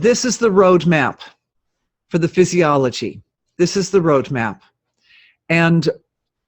this is the roadmap for the physiology. This is the roadmap. And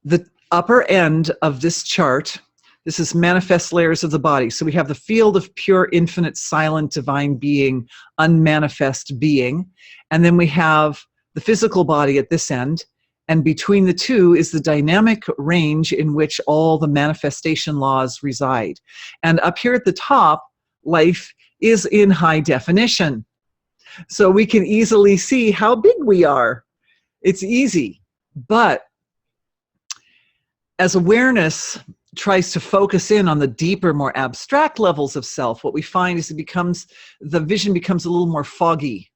the upper end of this chart, this is manifest layers of the body. So we have the field of pure, infinite, silent, divine being, unmanifest being. And then we have the physical body at this end. And between the two is the dynamic range in which all the manifestation laws reside. And up here at the top, life is in high definition. So we can easily see how big we are. It's easy. But as awareness tries to focus in on the deeper, more abstract levels of self, what we find is the vision becomes a little more foggy.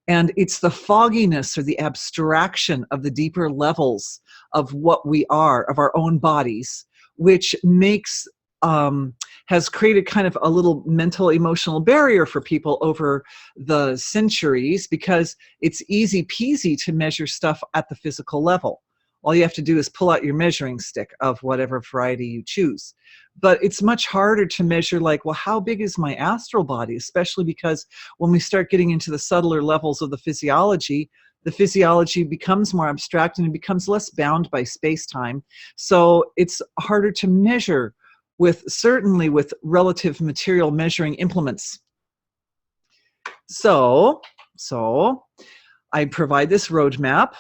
And it's the fogginess or the abstraction of the deeper levels of what we are, of our own bodies, which has created kind of a little mental, emotional barrier for people over the centuries, because it's easy peasy to measure stuff at the physical level. All you have to do is pull out your measuring stick of whatever variety you choose. But it's much harder to measure, like, well, how big is my astral body? Especially because when we start getting into the subtler levels of the physiology becomes more abstract and it becomes less bound by space-time. So it's harder to measure certainly with relative material measuring implements. So I provide this roadmap.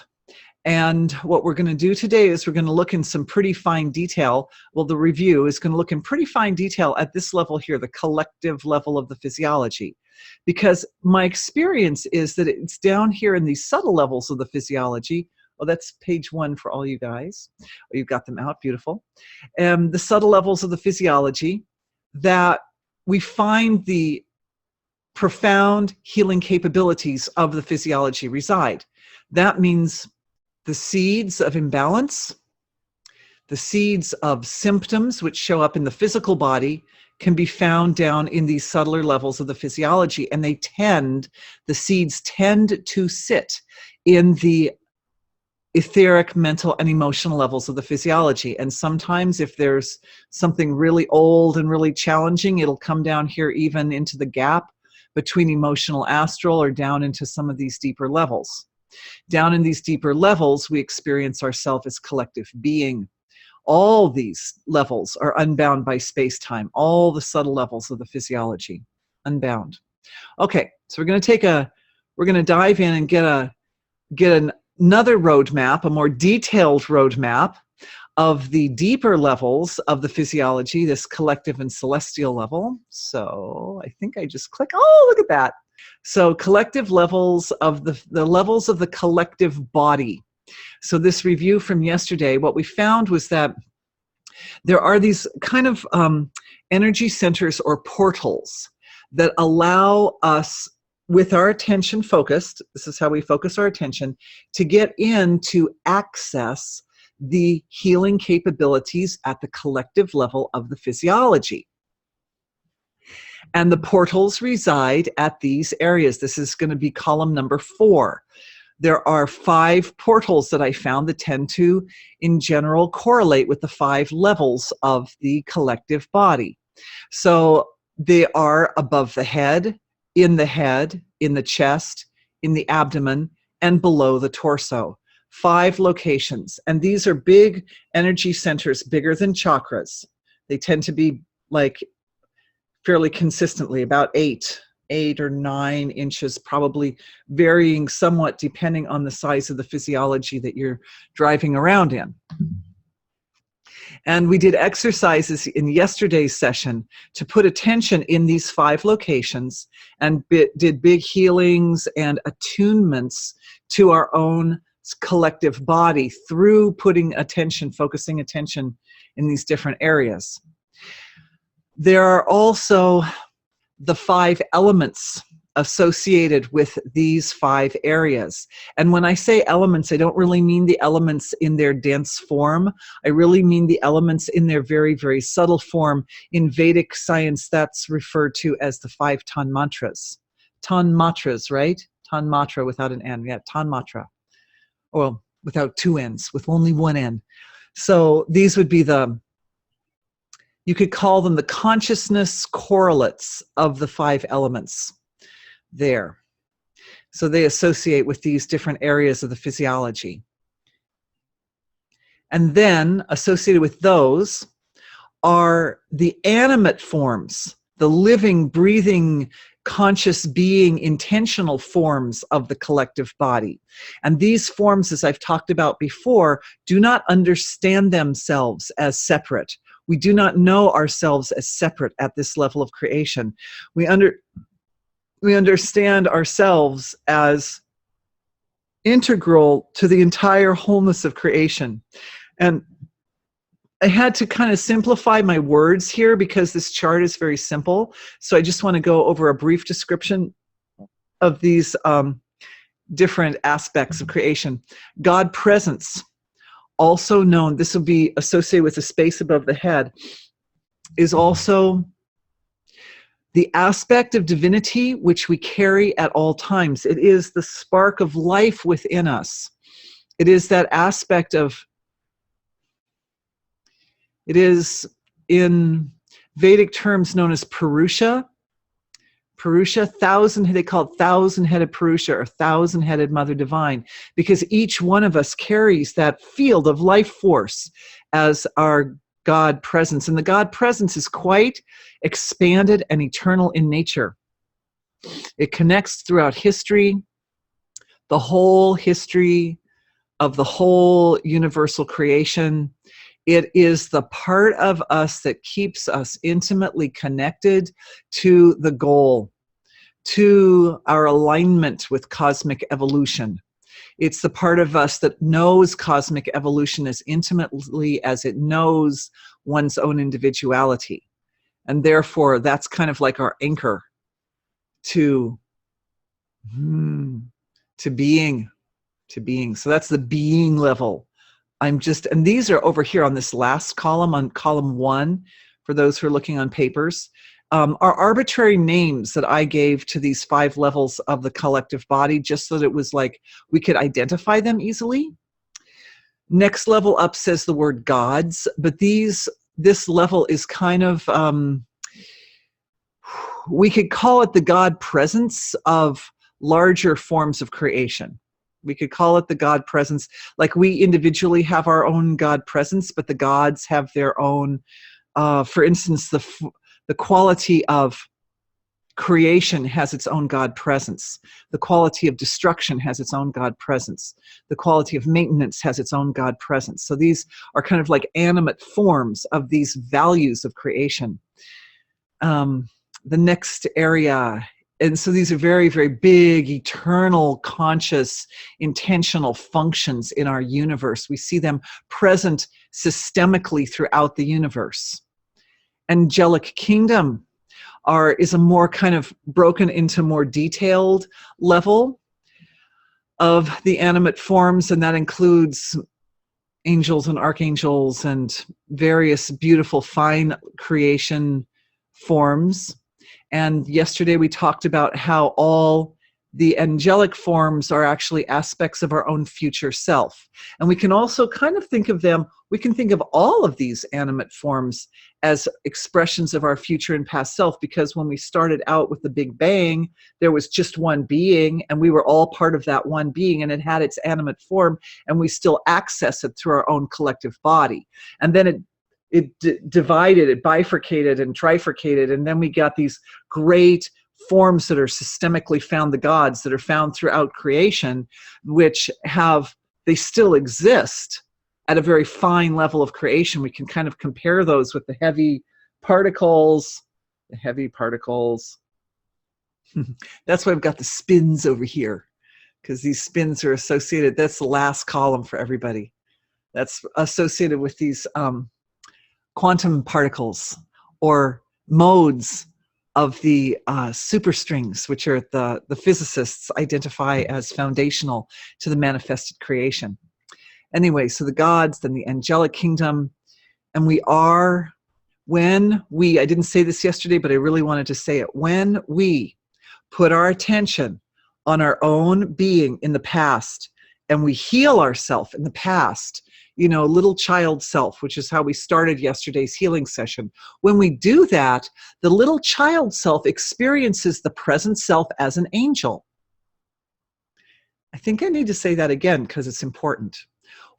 And what we're going to do today is we're going to look in some pretty fine detail. Well, the review is going to look in pretty fine detail at this level here, the collective level of the physiology. Because my experience is that it's down here in these subtle levels of the physiology. Oh, that's page 1 for all you guys. Oh, you've got them out, beautiful. The subtle levels of the physiology that we find the profound healing capabilities of the physiology reside. That means the seeds of imbalance, the seeds of symptoms which show up in the physical body can be found down in these subtler levels of the physiology. And the seeds tend to sit in the etheric, mental, and emotional levels of the physiology. And sometimes if there's something really old and really challenging, it'll come down here even into the gap between emotional astral or down into some of these deeper levels. Down in these deeper levels, we experience ourselves as collective being. All these levels are unbound by space-time, all the subtle levels of the physiology, unbound. Okay, so we're going to dive in and get another roadmap, a more detailed roadmap of the deeper levels of the physiology, this collective and celestial level. So I think I just click, oh, look at that. So collective levels of the levels of the collective body. So this review from yesterday, what we found was that there are these kind of energy centers or portals that allow us, with our attention focused, this is how we focus our attention, to get in to access the healing capabilities at the collective level of the physiology. And the portals reside at these areas. This is going to be column number 4. There are 5 portals that I found that tend to, in general, correlate with the 5 levels of the collective body. So they are above the head, in the chest, in the abdomen, and below the torso. 5 locations. And these are big energy centers, bigger than chakras. They tend to be like fairly consistently about 8 or 9 inches, probably varying somewhat depending on the size of the physiology that you're driving around in. And we did exercises in yesterday's session to put attention in these 5 locations and did big healings and attunements to our own collective body through putting attention, focusing attention in these different areas. There are also the 5 elements associated with these 5 areas. And when I say elements, I don't really mean the elements in their dense form. I really mean the elements in their very, very subtle form. In Vedic science, that's referred to as the 5 tanmatras. Tanmatras, right? Tanmatra without an N. Yeah, tanmatra. Well, without 2 N's, with only 1 N. So these would be you could call them the consciousness correlates of the 5 elements there. So they associate with these different areas of the physiology. And then associated with those are the animate forms, the living, breathing, conscious being, intentional forms of the collective body. And these forms, as I've talked about before, do not understand themselves as separate. We do not know ourselves as separate at this level of creation. We understand ourselves as integral to the entire wholeness of creation. And I had to kind of simplify my words here because this chart is very simple. So I just want to go over a brief description of these different aspects of creation. God presence, also known, this will be associated with the space above the head, is also the aspect of divinity which we carry at all times. It is the spark of life within us. It is that aspect of, it is in Vedic terms known as Purusha. Purusha, they call it thousand-headed Purusha or thousand-headed Mother Divine, because each one of us carries that field of life force as our God presence. And the God presence is quite expanded and eternal in nature. It connects throughout history, the whole history of the whole universal creation. It is the part of us that keeps us intimately connected to the goal, to our alignment with cosmic evolution. It's the part of us that knows cosmic evolution as intimately as it knows one's own individuality. And therefore, that's kind of like our anchor to being. So that's the being level. And these are over here on this last column, on column 1, for those who are looking on papers, are arbitrary names that I gave to these 5 levels of the collective body, just so that it was like we could identify them easily. Next level up says the word gods, but this level is kind of, we could call it the God presence of larger forms of creation. We could call it the God presence, like we individually have our own God presence, but the gods have their own, for instance, the quality of creation has its own God presence. The quality of destruction has its own God presence. The quality of maintenance has its own God presence. So these are kind of like animate forms of these values of creation. The next area, and so these are very, very big, eternal, conscious, intentional functions in our universe. We see them present systemically throughout the universe. Angelic kingdom is a more kind of broken into more detailed level of the animate forms, and that includes angels and archangels and various beautiful fine creation forms. And yesterday we talked about how all the angelic forms are actually aspects of our own future self. And we can also kind of think of them, we can think of all of these animate forms as expressions of our future and past self, because when we started out with the Big Bang, there was just one being, and we were all part of that one being, and it had its animate form, and we still access it through our own collective body. And then it divided, it bifurcated and trifurcated, and then we got these great forms that are systemically found, the gods that are found throughout creation, which they still exist at a very fine level of creation. We can kind of compare those with the heavy particles. That's why I've got the spins over here, because these spins are associated. That's the last column for everybody. That's associated with these quantum particles or modes of the superstrings, which are the physicists identify as foundational to the manifested creation. Anyway, so the gods, then the angelic kingdom, and I didn't say this yesterday, but I really wanted to say it, when we put our attention on our own being in the past, and we heal ourselves in the past, little child self, which is how we started yesterday's healing session. When we do that, the little child self experiences the present self as an angel. I think I need to say that again because it's important.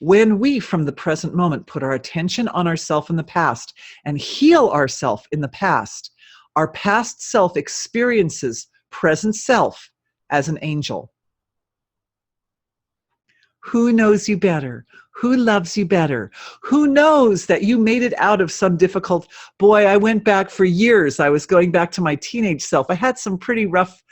When we, from the present moment, put our attention on ourself in the past and heal ourself in the past, our past self experiences present self as an angel. Who knows you better? Who loves you better? Who knows that you made it out of some difficult... Boy, I went back for years. I was going back to my teenage self. I had some pretty rough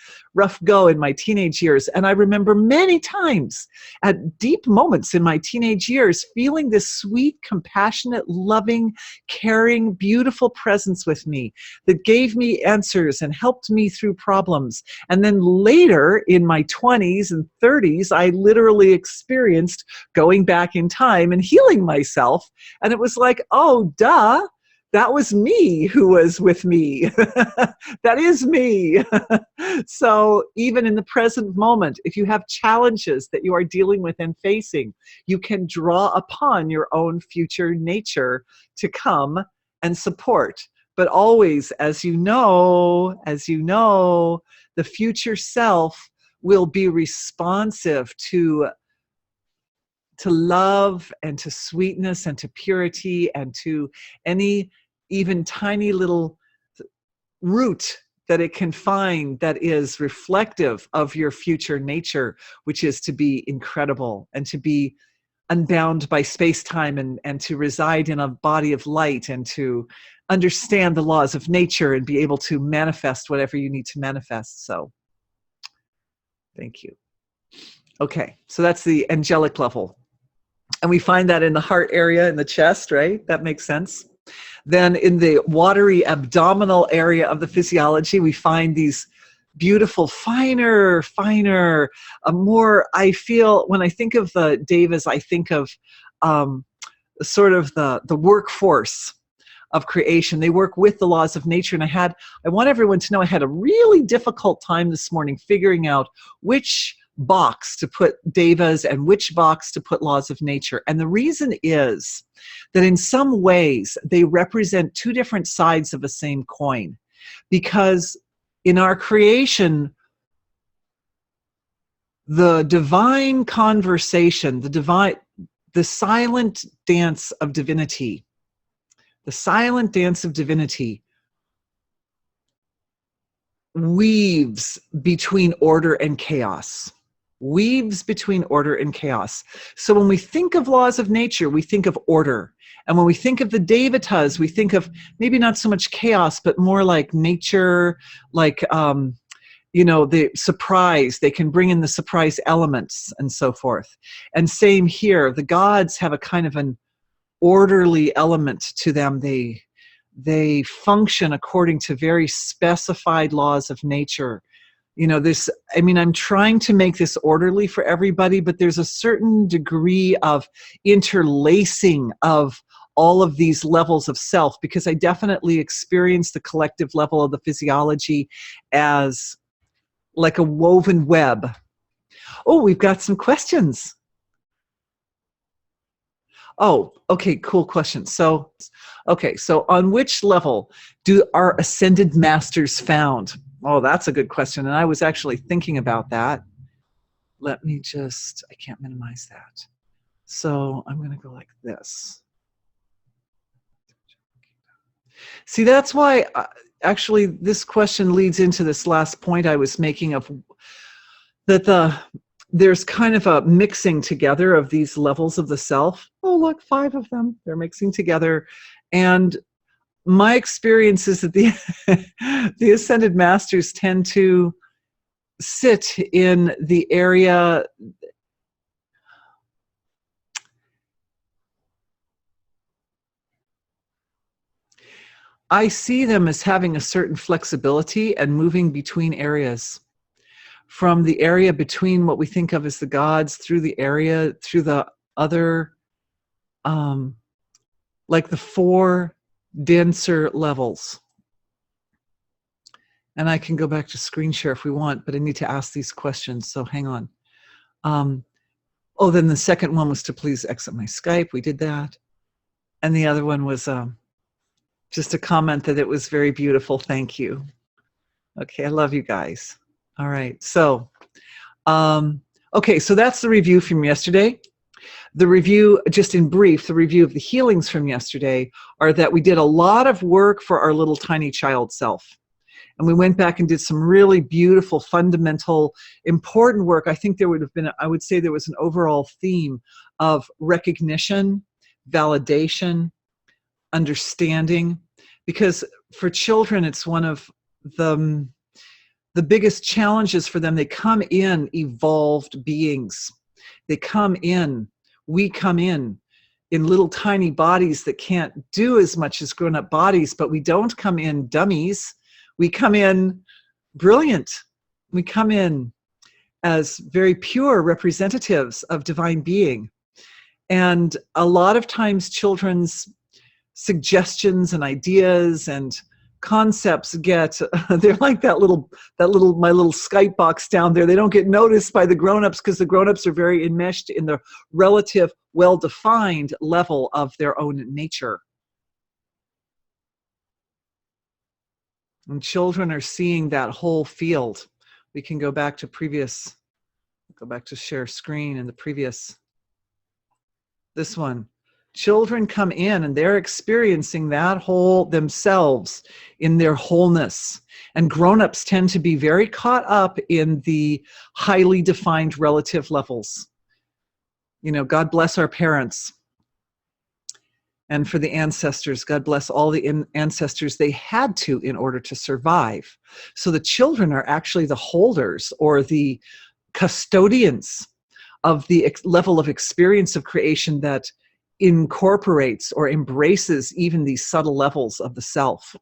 go in my teenage years. And I remember many times at deep moments in my teenage years, feeling this sweet, compassionate, loving, caring, beautiful presence with me that gave me answers and helped me through problems. And then later in my 20s and 30s, I literally experienced going back in time and healing myself. And it was like, oh, duh. That was me who was with me. That is me. So even in the present moment, if you have challenges that you are dealing with and facing, you can draw upon your own future nature to come and support. But always, as you know, the future self will be responsive to love and to sweetness and to purity and to any even tiny little root that it can find that is reflective of your future nature, which is to be incredible and to be unbound by space-time and to reside in a body of light and to understand the laws of nature and be able to manifest whatever you need to manifest. So thank you. Okay, so that's the angelic level. And we find that in the heart area, in the chest, right? That makes sense. Then in the watery abdominal area of the physiology, we find these beautiful, finer, more, I feel, when I think of the Devas, I think of sort of the workforce of creation. They work with the laws of nature. And I want everyone to know I had a really difficult time this morning figuring out which box to put Devas and which box to put laws of nature. And the reason is that in some ways they represent two different sides of the same coin. Because in our creation, the divine conversation, the silent dance of divinity, weaves between order and chaos. So when we think of laws of nature, we think of order. And when we think of the Devatas, we think of maybe not so much chaos, but more like nature, like, the surprise. They can bring in the surprise elements and so forth. And same here, the gods have a kind of an orderly element to them. They function according to very specified laws of nature. I'm trying to make this orderly for everybody, but there's a certain degree of interlacing of all of these levels of self, because I definitely experience the collective level of the physiology as like a woven web. Oh, we've got some questions. Oh, okay, cool question. So on which level are ascended masters found? Oh, that's a good question. And I was actually thinking about that. I can't minimize that. So I'm going to go like this. See, that's why actually this question leads into this last point I was making of that there's kind of a mixing together of these levels of the self. Oh, look, 5 of them. They're mixing together. And my experience is that the ascended masters tend to sit in the area. I see them as having a certain flexibility and moving between areas. From the area between what we think of as the gods through the other, like the 4 denser levels. And I can go back to screen share if we want, but I need to ask these questions, so hang on. Then the second one was to please exit my Skype. We did that. And the other one was just a comment that it was very beautiful. Thank you. Okay, I love you guys. All right, so Okay, so that's the review from yesterday. The review, just in brief, the review of the healings from yesterday are that we did a lot of work for our little tiny child self. And we went back and did some really beautiful, fundamental, important work. I think there would have been, I would say there was an overall theme of recognition, validation, understanding, because for children, it's one of the biggest challenges for them. They come in evolved beings. They come in, we come in little tiny bodies that can't do as much as grown-up bodies, but we don't come in dummies. We come in brilliant. We come in as very pure representatives of divine being. And a lot of times children's suggestions and ideas and concepts get they're like that little my little Skype box down there. They don't get noticed by the grown-ups because the grown-ups are very enmeshed in the relative well-defined level of their own nature. And children are seeing that whole field. We can go back to share screen in the previous, this one. Children come in and they're experiencing that whole themselves in their wholeness. And grown-ups tend to be very caught up in the highly defined relative levels. You know, God bless our parents. And for the ancestors, God bless all the ancestors. They had to in order to survive. So the children are actually the holders or the custodians of the level of experience of creation that incorporates or embraces even these subtle levels of the self.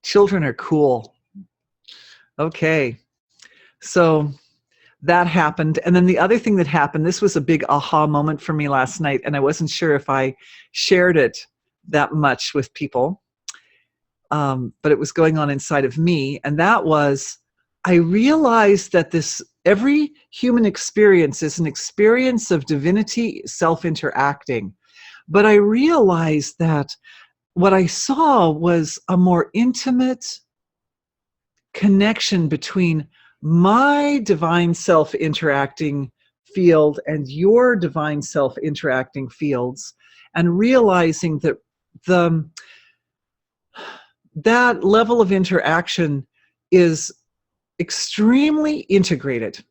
Children are cool. Okay, so that happened. And then the other thing that happened, this was a big aha moment for me last night, and I wasn't sure if I shared it that much with people, but it was going on inside of me, and that was, I realized that every human experience is an experience of divinity self-interacting. But I realized that what I saw was a more intimate connection between my divine self-interacting field and your divine self-interacting fields, and realizing that that level of interaction is extremely integrated.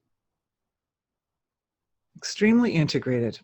Extremely integrated.